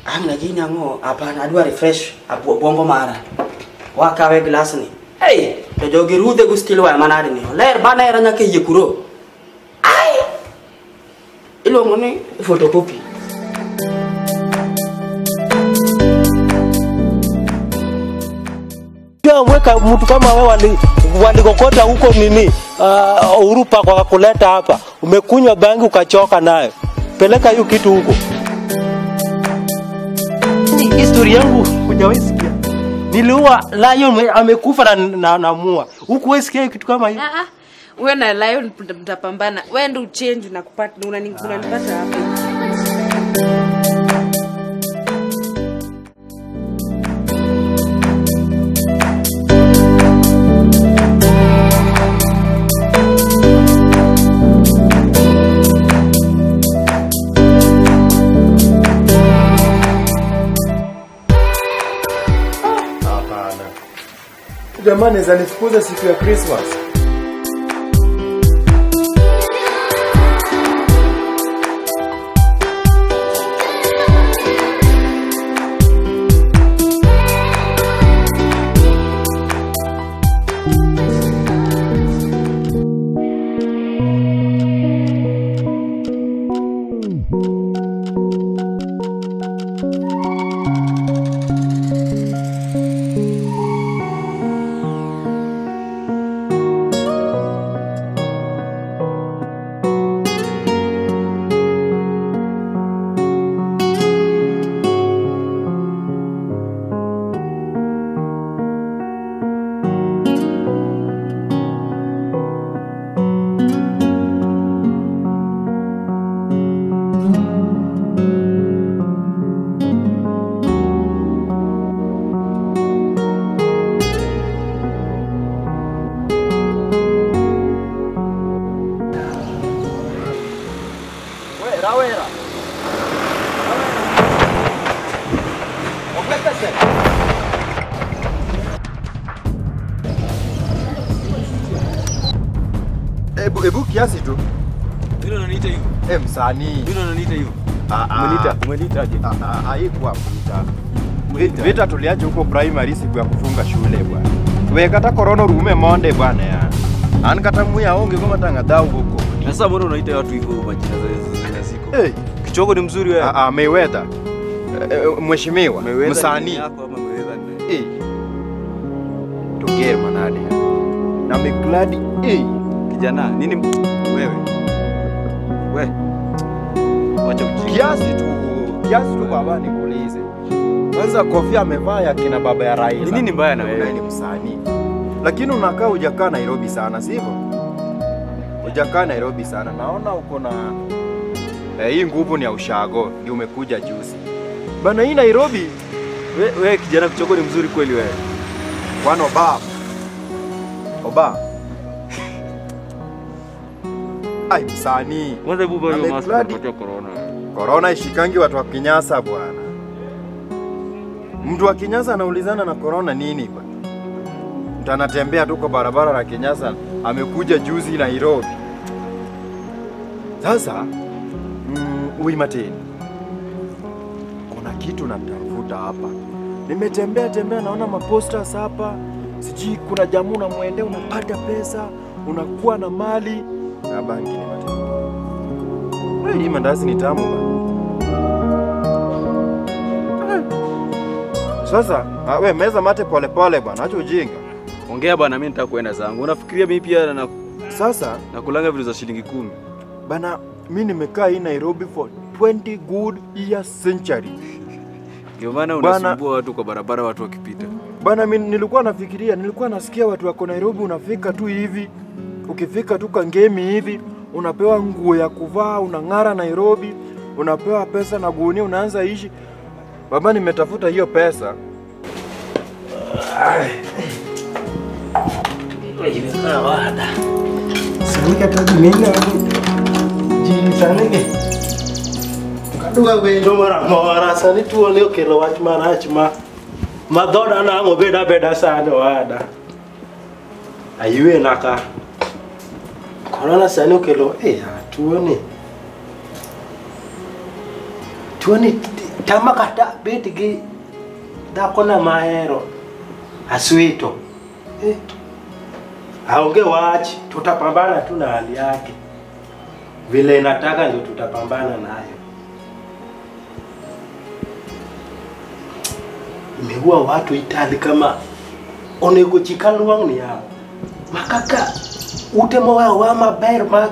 Ang lagi nango apa na dua refresh abu bongo mara. Wakawe glass ni. Hey, to jogi rude gustilo wa manade ni. Ler bana era nyake yekuro. Ai. Ilo ngone photocopy. Weka mtu kama wewe walikokota huko nini Urupa kwa kuleta hapa, umekunywa bangi ukachoka nayo, peleka hiyo kitu huko. Ni historia yangu hujawahi sikia. Niliua lion amekufa na mua. Huko wewe sikia kitu kama hiyo? Wewe na lion mtapambana. Wewe ndio change na kupata unanipata hapa. Jamani, zanifukuza siku ya Christmas. Rawera. Ebu kiasi tu. Ndio unaniita hivyo? Msanii. Ndio unaniita hivyo? Umelita aje? Haikuwa kuita. Vita tuliacha huko primary siku ya kufunga shule bwana. Wekata corona rume monde bwana ya. Ankata muya onge kama tangadau huko. Sasa mbona unaita watu hivyo majina za siku? Kichoko ni mzuri wewe. Mayweather. Mheshimiwa, msanii. Togea manade. Na mikladi kijana, nini wewe? Wacha ujinga. Kiasi tu baba nikuulize. Kwanza kofia amevaa ya kina baba ya Raila. Nini mbaya na wewe? Ni msanii. Lakini unakaa hujakaa Nairobi sana, sivyo? Hujakaa Nairobi sana. Naona uko na hii nguvu ni ya ushago, ndio umekuja juzi. Bana hii Nairobi, wewe kijana kichoko ni mzuri kweli wewe. Bwana Oba. Ai msanii. Kwanza buba hiyo mask kwa corona. Corona ishikangi watu wa Kinyasa bwana. Mtu wa Kinyasa anaulizana na corona nini bwana? Mtu anatembea tu kwa barabara la Kinyasa, amekuja juzi Nairobi. Sasa Mateni, kuna kitu natafuta hapa. Nimetembea naona maposters hapa. Sijui kuna jamaa unamwende unapata pesa, unakuwa na mali na bangi ni Mateni. Hii mandazi ni tamu bwana. Sasa wewe meza mate pole bwana, acha ujinga. Ongea bwana, mimi nitaka kuenda zangu. Unafikiria mimi pia sasa nakulanga vitu za shilingi 10. Bana mimi nimekaa hii Nairobi for 20 good years century. Ndio maana unasumbua watu kwa barabara watu wakipita. Bana mimi nilikuwa nasikia watu wako Nairobi unafika tu hivi. Ukifika tu kangemi hivi, unapewa nguo ya kuvaa, unang'ara Nairobi, unapewa pesa na gunia unaanza ishi. Baba nimetafuta hiyo pesa. Wewe wada. Sika tajimina jini sanenge. Kaduga wendo mara sani tuone okelo wach marach madhoda nango beda sana wada. Ayue naka. Corona sani okelo tuone Tama kata betigi dakona mahero aswito. Aonge wachi, tutapambana tu na hali yake. Vile nataka ndio tutapambana nayo. Imeua watu Itali kama onego chikaluang ni yao. Makaka utemo wa maber ma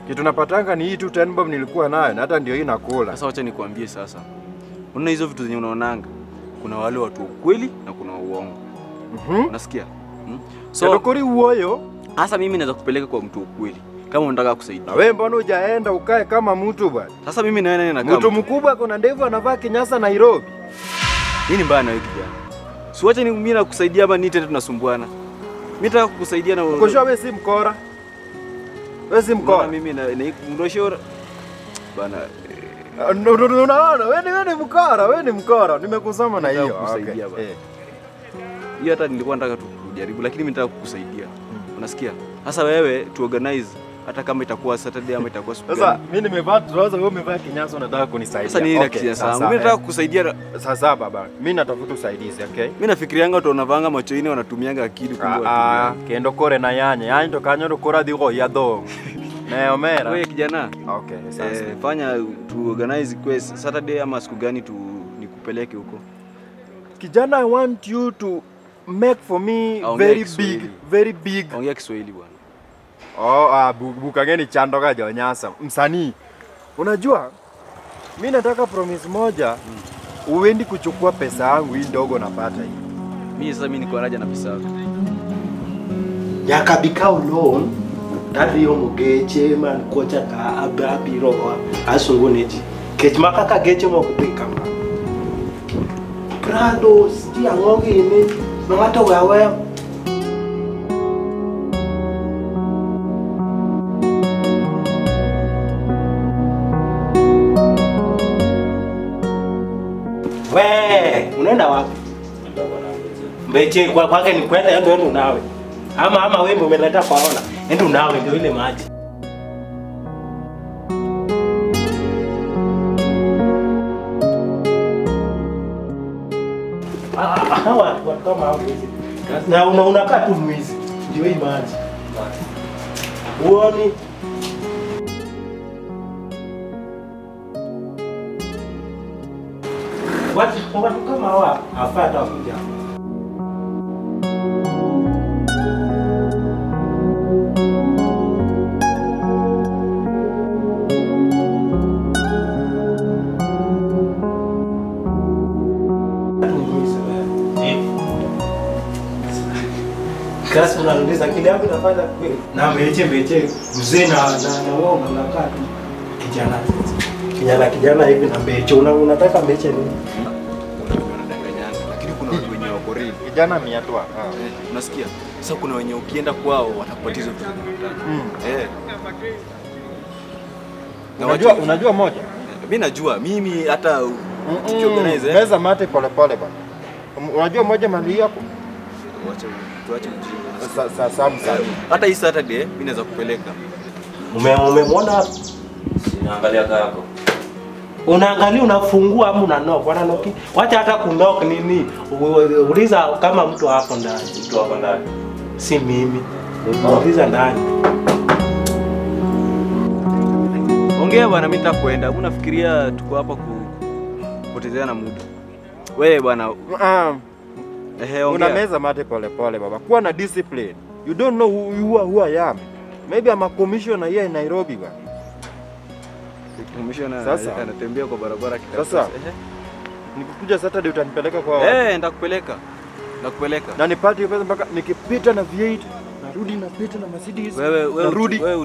Kitu napatanga ni hii tu 10 bob nilikuwa nayo na hata ndio hii nakula. Sasa wacha nikwambie sasa. Unaona hizo vitu zenye unaonanga? Kuna wale watu wa kweli na kuna uongo. Unasikia? So kuri uoyo, hasa mimi naweza kupeleka kwa mtu wa kweli kama unataka kusaidia. na wewe mbona hujaenda ukae kama mtu bwana? Sasa mimi naenda na kama mtu mkubwa kuna ndevu anavaa kinyasa Nairobi. Nini mbaya na wewe kijana? Si wacha mimi nakusaidia hapa ni tete tunasumbuana. Mimi nataka kukusaidia na Ukosha wewe si mkora. Wewe si mkora. Mimi na mdoshora bana. Unaona wewe ni mkora, wewe ni mkora. Nimekusoma na hiyo. Kusaidia bana. Hiyo hata nilikuwa nataka tujaribu lakini mimi nataka kukusaidia. Unasikia? Sasa wewe tu organize hata kama itakuwa Saturday ama itakuwa siku gani. Sasa mimi nimevaa trouser, wewe umevaa kinyasa unataka kunisaidia. Sasa nini nakia sana? Mimi nataka kukusaidia. Sasa baba, mimi natafuta usaidizi, okay? Mimi nafikirianga watu wanavanga macho ine wanatumianga akili kumbe watu. Kendo kore na yanye to kanyo kora digo ya dong. Na omera. Wewe kijana. Okay, sasa fanya tu organize quest Saturday ama siku gani tu nikupeleke huko. Kijana, I want you to make for me very big. Ongea Kiswahili bwana. Buka gani chando ka jonyasa. Msanii. Unajua? Mimi nataka promise moja. Uendi kuchukua pesa yangu hii ndogo napata hii. Mimi sasa niko raja na pesa yangu. Yakabika alone. Tadi yo mugeche man kocha ka abiro asunguneji. Kech makaka geche mo kupika ma. Prado sti angogi ini ngata wewe. Unaenda wapi? Mbeche kwake ni kwenda ndio nawe. Ama wewe umeleta corona. Ndio nawe ndio ile maji. Hawa watu kama hao hizi. Na unakaa tu mwizi. Ndio hii maji. Uone watu kama hawa afata kuja. Kasi unarudisha kile hapo unafanya kweli. Na mbeche mzee na wewe unakaa tu kijana hivi na mbeche unataka mbeche nini? Lakini kuna watu wenye wako real. Kijana miatwa. Unasikia? Sasa kuna wenye ukienda kwao watakupatiza vitu vingi. Unajua moja? Mimi najua. Mimi hata tukiorganize meza mate pole bana. Unajua moja mali yako? Tuache mjinga. Sasa hata hii Saturday mimi naweza kupeleka. Umemwona? Naangalia kako. Unaangalia unafungua ama unanoka? Wananoki. Wacha hata kunok nini. Uliza kama mtu hapo ndani. Mtu hapo ndani. Si mimi. Uliza ndani. Ongea bwana, mimi nitakwenda. Unafikiria tuko hapa kupotezeana muda? Wewe bwana. Una meza mate pole baba. Kuwa na discipline. You don't know who I am. Maybe I'm a commissioner here in Nairobi bwana. Commissioner sasa anatembea kwa barabara kikasa. Sasa nikikuja Saturday utanipeleka kwa nitakupeleka. Na nipate pesa mpaka nikipita na V8 narudi napita na Mercedes.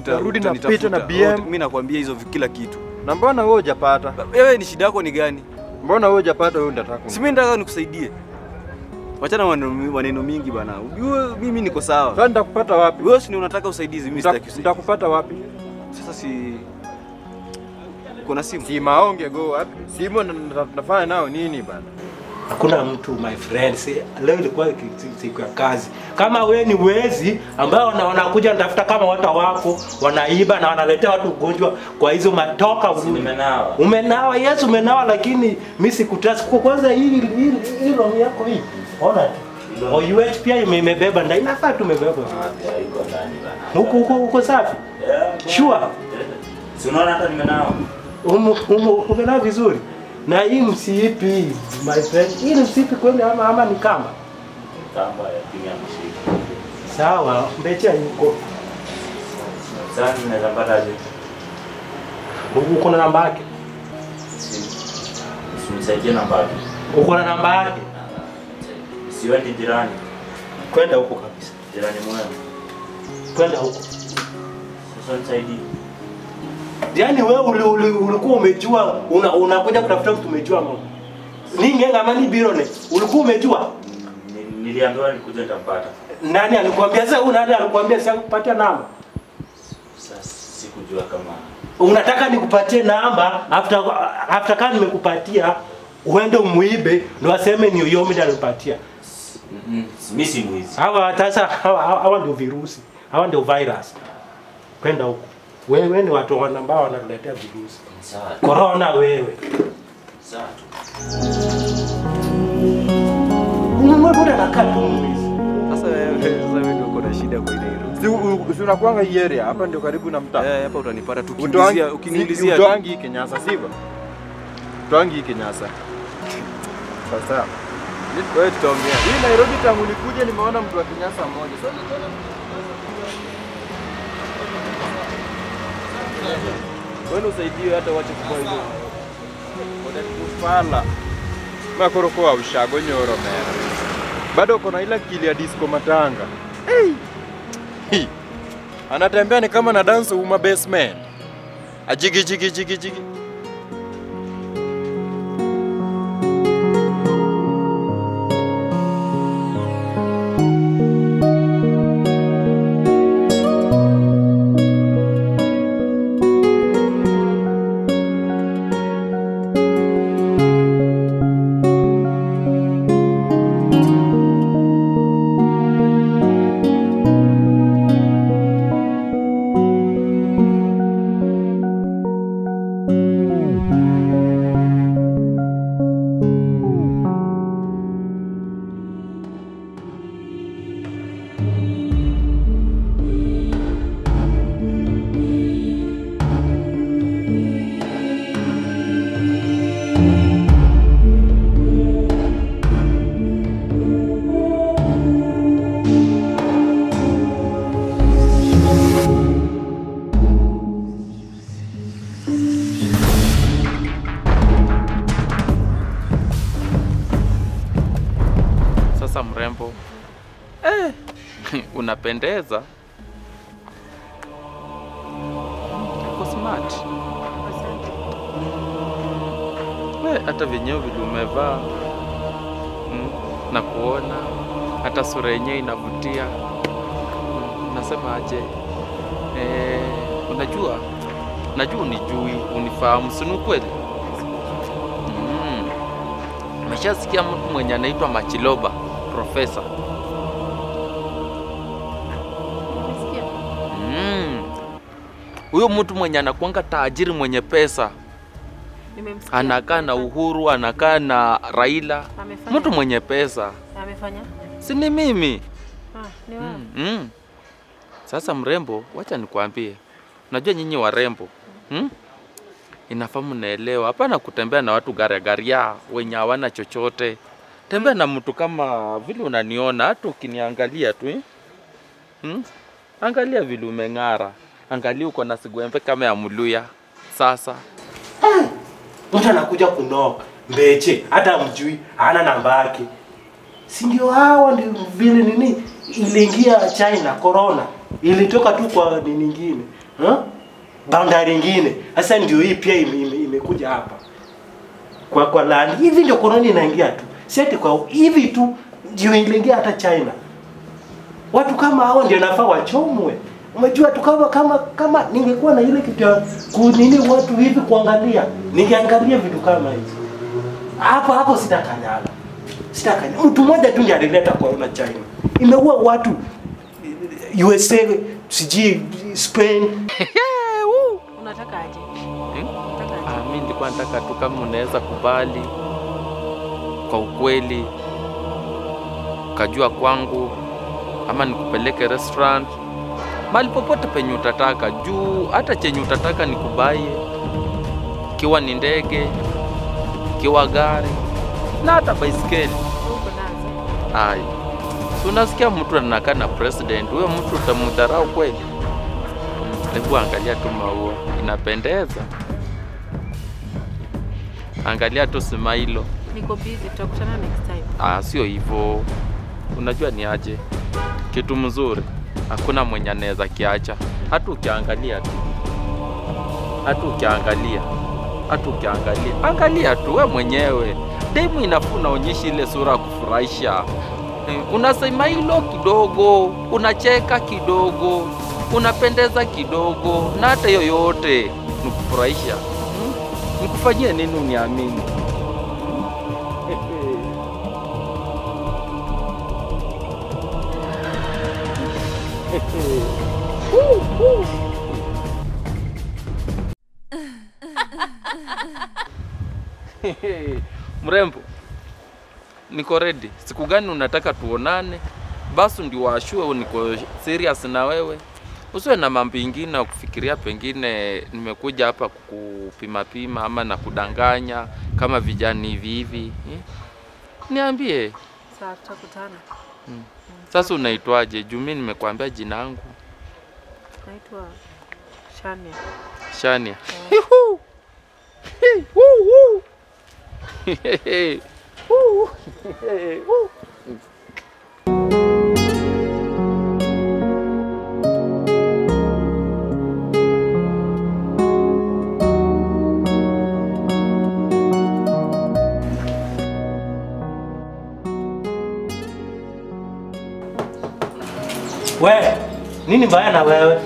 Narudi napita na BM. Mimi nakwambia hizo kila kitu. Na mbona wewe hujapata? Wewe ni shida yako ni gani? Mbona wewe hujapata wewe unataka? Si mimi nataka nikusaidie. Wachana maneno mingi bana. Unajua mimi niko sawa. Sasa nitakupata wapi? Wewe si unataka usaidizi, mimi sitaki usaidizi. Nitakupata wapi? Sasa si kuna simu. Si maonge go wapi? Simu nafanya nao nini bana? Hakuna mtu my friends. Leo ilikuwa siku ya kazi. Kama wewe ni wezi ambao wanakuja natafuta kama watu wako wanaiba na wanaletea watu ugonjwa kwa hizo matoka Nimenawa. Umenawa, yes umenawa, lakini mimi sikutrust kwa kwanza hii roho yako hii. Ona tu. OUH pia imebeba na inafaa tumebeba. Iko ndani bana. Huko safi? Sure. Si unaona hata nimenawa. Umenawa vizuri. Na hii msipi my friend. Hii msipi kweli ama ni kamba? Kamba ya pinya mshiki. Sawa, mbecha yuko. Sasa tunaweza pata aje? Uko na namba yake? Nisaidie namba yake. Uko na namba yake? Siwendi jirani. Kwenda huko kabisa. Jirani mwema. Kwenda huko. Sasa nisaidie. Yaani wewe ulikuwa umejua unakuja kutafuta mtu umejua mambo. Ningenga mani birone. Ulikuwa umejua? Niliambiwa nikuje nitampata. Nani alikwambia sasa? Nani alikwambia sasa kupatia namba? Sasa sikujua kama unataka nikupatie namba after kama nimekupatia uende umuibe ndio aseme ni Yomi ndiye alipatia. Mimi si mwizi. Hawa ndio virusi. Hawa ndio virus. Kwenda huko. Wewe ni watu ambao wanaletea virusi. Sawa. Corona wewe. Sawa. Mbona nakaa tu mwizi? Sasa wewe ndio uko na shida kwa ile hilo. Si unakuanga hii area hapa ndio karibu na mtaa. Hapa utanipata tu ukiniulizia. Utoangi Kenyasa sivyo? Utoangi Kenyasa. Sasa wewe tutaongea. Hii Nairobi tangu nikuje nimeona mtu wa Kenyasa mmoja. Sasa wewe usaidie hata wache kwa hiyo. Oda kufala. Makoroko wa ushago nyoro mera. Bado kuna ile kili ya disco matanga. Hey. Anatembea ni kama na dance uma basement. Ajigi jigi. Mrembo. Unapendeza. Uko smart. Hata venyewe vile umevaa. Na kuona hata sura yenyewe inavutia. Nasema aje? Najua unijui, unifahamu, si kweli? Umeshasikia mtu mwenye anaitwa Machiloba, profesa? Umesikia? Huyo mtu mwenye anakuanga tajiri mwenye pesa. Nimemsikia. Anakaa na Uhuru, anakaa na Raila. Amefanya. Mtu mwenye pesa. Amefanya? Si ni mimi. Ni wewe. Sasa mrembo, wacha nikwambie. Unajua nyinyi warembo, inafaa mnaelewa. Hapana kutembea na watu gari wenye hawana chochote. Tembea na mtu kama vile unaniona, hata ukiniangalia tu. Angalia vile umeng'ara. Angalia uko na sigwembe kama ya Muluya. Sasa mtu anakuja kunoka mbeche hata mjui hana namba yake. Si ndio hao ndio vile nini iliingia China corona. Ilitoka tu kwa nini nyingine. Bandari nyingine. Sasa ndio hii pia imekuja hapa. Kwa land hivi ndio corona inaingia tu. Seti kwa hivi tu ndio iliingia hata China. Watu kama hao ndio nafaa wachomwe. Umejua tu kama ningekuwa na ile kitu ya kunini watu hivi kuangalia, ningeangalia vitu kama hizo. Hapo sitakanyaga. Sitaka. Mtu mmoja tu ndiye alileta corona China. Imeua watu USA, siji Spain. Unataka aje? Mimi nilikuwa nataka tu kama unaweza kubali kwa ukweli, ukajua kwangu, ama nikupeleke restaurant, mahali popote penye utataka, juu hata chenye utataka nikubaie, kiwa ni ndege, kiwa gari, na hata baiskeli. Ai, unasikia mtu anakaa na president, huyo mtu utamudharau kweli? Hebu angalia tu maua, inapendeza. Angalia tu smile. Niko busy, tutakutana next time. Sio hivyo. Unajua ni aje? Kitu mzuri hakuna mwenye anaweza kiacha. Hata ukiangalia tu. Angalia tu wewe mwenyewe. Demu inafuna onyesha ile sura kufurahisha. Unasema hilo kidogo, unacheka kidogo, unapendeza kidogo, na hata yoyote nikufurahisha. Nikufanyie nini uniamini? Mrembo, niko ready. Siku gani unataka tuonane? Basi ndio washue niko serious na wewe. Usiwe na mambo mengine na kufikiria pengine nimekuja hapa kukupima ama na kudanganya kama vijana hivi. Niambie. Sawa, tutakutana. Sasa unaitwaje? Juu mimi nimekuambia jina langu. Naitwa Shania. Shania. Wewe, nini mbaya na wewe?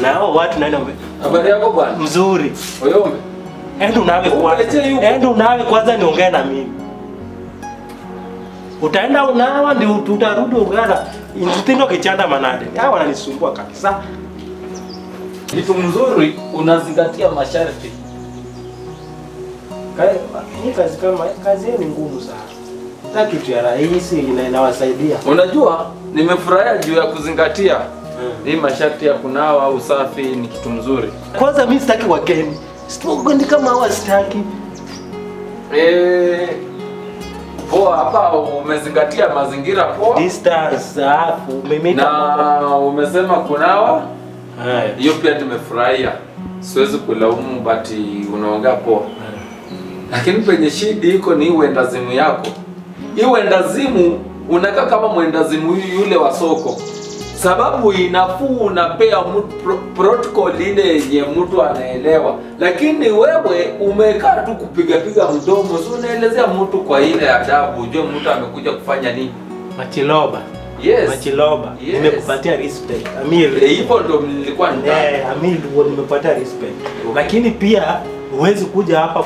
Na hao watu nani ombe? Habari yako bwana? Mzuri. Oyombe. Endo nawe kwanza niongee na mimi. Utaenda unawa ndio tutarudi ungana. Inutindo kichanda manade. Hao wananisumbua kabisa. Kitu mzuri unazingatia masharti. Hii kazi kama kazi ni ngumu sana. Hata kitu ya rahisi inawasaidia. Unajua nimefurahia juu ya kuzingatia hii masharti ya kunawa au usafi ni kitu mzuri. Kwanza mimi sitaki wageni. Sitaki kama hawa sitaki. Poa, hapa umezingatia mazingira poa. Distance hapo umemeta na umesema kunawa. Hiyo pia nimefurahia. Siwezi kulaumu but unaongea poa. Lakini penye shida iko ni uendazimu yako. Uendazimu unakaa kama mwendazimu yule wa soko. Sababu inafuu unapea protocol ile yenye mtu anaelewa. Lakini wewe umekaa tu kupiga mdomo. So unaelezea mtu kwa ile adabu. Ujue mtu amekuja kufanya nini? Machiloba. Yes. Machiloba. Yes. Nimekupatia respect. Amil. Hivyo ndio nilikuwa nataka. Amil nimekupatia respect. Lakini pia huwezi kuja hapa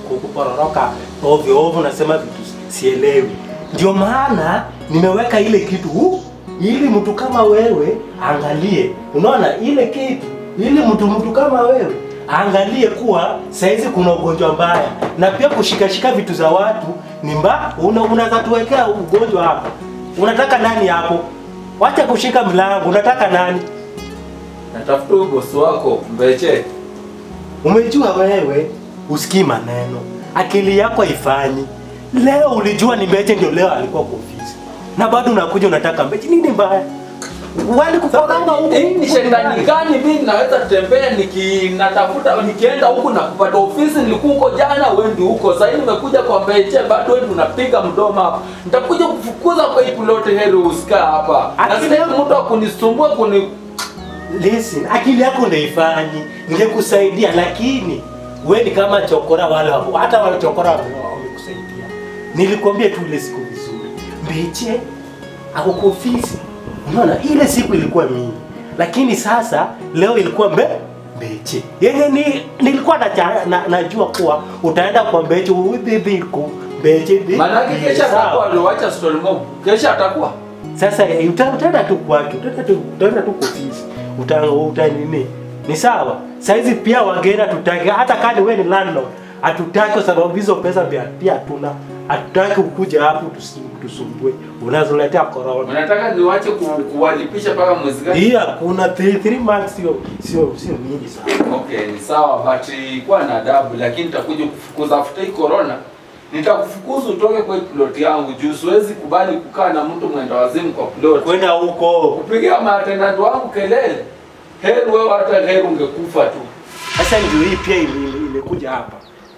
kupororoka ovyo nasema vitu sielewi. Ndio maana nimeweka ile kitu ili mtu kama wewe angalie. Unaona ile kitu ili mtu kama wewe angalie kuwa saizi kuna ugonjwa mbaya na pia kushikashika vitu za watu ni mbaya. Unaweza tuwekea ugonjwa hapo. Unataka nani hapo? Wacha kushika mlango. Unataka nani? Natafuta bosi wako Mbeche. Umejua wewe usikii maneno. Akili yako haifanyi. Leo ulijua ni Mbeche ndio leo alikuwa kwa ofisi. Na bado unakuja unataka Mbeche. Nini mbaya? Wali kupanga huko. Ni shetani gani mimi naweza tembea natafuta nikienda huku na kupata ofisi nilikuwa huko jana wewe ndio huko. Sasa nimekuja kwa Mbeche bado wewe unapiga mdomo hapa. Nitakuja kufukuza kwa hii lote heri usikaa hapa. Na sasa mtu akunisumbua Listen, akili yako ndio ifanyi. Ningekusaidia lakini wewe ni kama chokora wale hapo. Hata wale chokora wamekusaidia. Nilikwambia tu ile siku vizuri. Mbeche ako kwa ofisi. Unaona ile siku ilikuwa mimi. Lakini sasa leo ilikuwa Mbeche. Yeye nilikuwa najua kuwa utaenda kwa Mbeche udhibiko Beche. Maana kesha atakuwa ndio wacha story mob. Kesha atakuwa. Sasa utaenda tu kwake, utaenda tu ofisi. Uta nini? Ni sawa. Saizi pia wageni tutaki hata kama wewe ni landlord. Hatutaki kwa sababu hizo pesa pia hatuna. Hatutaki ukuja hapo tusumbue. Unazoletea corona. Unataka niwache kuwalipisha mpaka mwezi gani? Hii kuna 3 months sio mingi sana. Okay, ni sawa but kwa na adabu lakini nitakuja kufukuza after hii corona. Nitakufukuza utoke kwa plot yangu juu siwezi kubali kukaa na mtu mwenda wazimu kwa plot. Kwenda huko. Kupigia matenant wangu kelele. Heri wewe hata heri ungekufa tu. Sasa ndio hii pia imekuja hapa.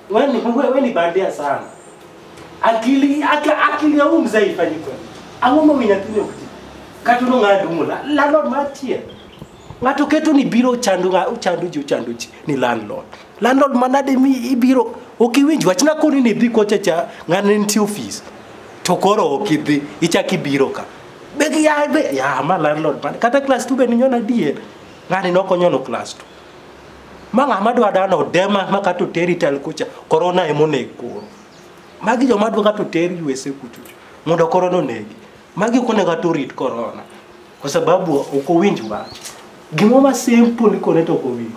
Wewe ni bandia sana. Akili ya huyu mzee ifanyike. Awomo winyatini okuti. Katuno ngandumula landlord matia. Ngato ketu ni biro chanduji ni landlord. Landlord manade mi biro okiwinji wachna koni ni dhi kocha cha ngane nti office. Tokoro okidhi ichaki biro ka. Begi ya ma landlord man kata class 2 be ninyona die. Ngani nokonyono class 2. Manga madwa dano dema makato territory kucha corona emone kuro. Magi jo madwa kato teri USA kuchu. Mondo corona negi. Magi kone kato rit corona. Kwa sababu uko winji wa. Gimoma simple liko neto uko winji.